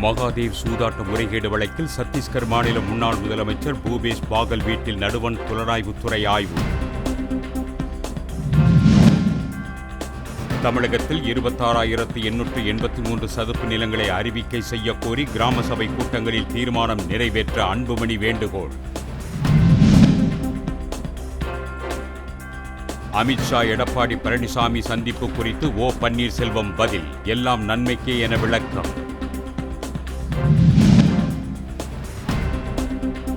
மகாதேவ் சூதாட்ட முறைகேடு வழக்கில் சத்தீஸ்கர் மாநில முன்னாள் முதலமைச்சர் பூபேஷ் பாகல் வீட்டில் நடுவண் புலனாய்வுத்துறை ஆய்வு. தமிழகத்தில் 26,883 சதுப்பு நிலங்களை அறிவிக்கை செய்யக்கோரி கிராம சபை கூட்டங்களில் தீர்மானம் நிறைவேற்ற அன்புமணி வேண்டுகோள். அமித்ஷா எடப்பாடி பழனிசாமி சந்திப்பு குறித்து ஓ பன்னீர்செல்வம் பதில், எல்லாம் நன்மைக்கே என விளக்கம்.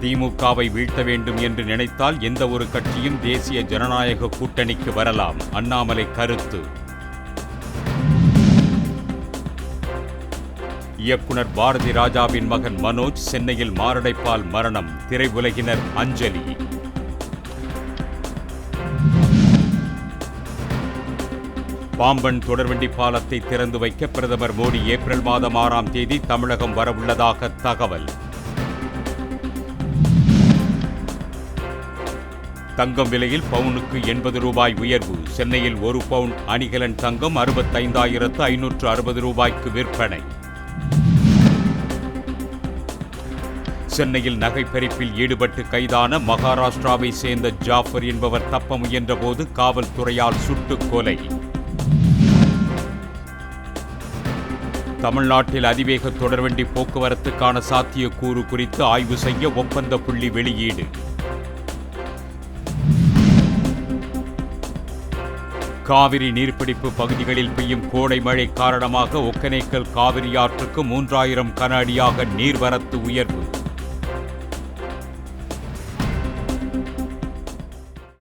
திமுகவை வீழ்த்த வேண்டும் என்று நினைத்தால் எந்த ஒரு கட்சியும் தேசிய ஜனநாயக கூட்டணிக்கு வரலாம், அண்ணாமலை கருத்து. இயக்குனர் பாரதி ராஜாவின் மகன் மனோஜ் சென்னையில் மாரடைப்பால் மரணம், திரையுலகினர் அஞ்சலி. பாம்பன் தொடர்வண்டி பாலத்தை திறந்து வைக்க பிரதமர் மோடி ஏப்ரல் மாதம் 6ஆம் தேதி தமிழகம் வரவுள்ளதாக தகவல். தங்கம் விலையில் பவுனுக்கு 80 ரூபாய் உயர்வு. சென்னையில் 1 பவுன் அணிகலன் தங்கம் 65,560 ரூபாய்க்கு விற்பனை. சென்னையில் நகை பறிப்பில் ஈடுபட்டு கைதான மகாராஷ்டிராவை சேர்ந்த ஜாஃபர் என்பவர் தப்ப முயன்றபோது காவல்துறையால் சுட்டுக் கொலை. தமிழ்நாட்டில் அதிவேக தொடர்வண்டி போக்குவரத்துக்கான சாத்தியக்கூறு குறித்து ஆய்வு செய்ய ஒப்பந்த புள்ளி வெளியீடு. காவிரி நீர்பிடிப்பு பகுதிகளில் பெய்யும் கோடை மழை காரணமாக ஒகேனக்கல் காவிரி ஆற்றுக்கு 3000 கன அடியாக நீர்வரத்து உயர்வு.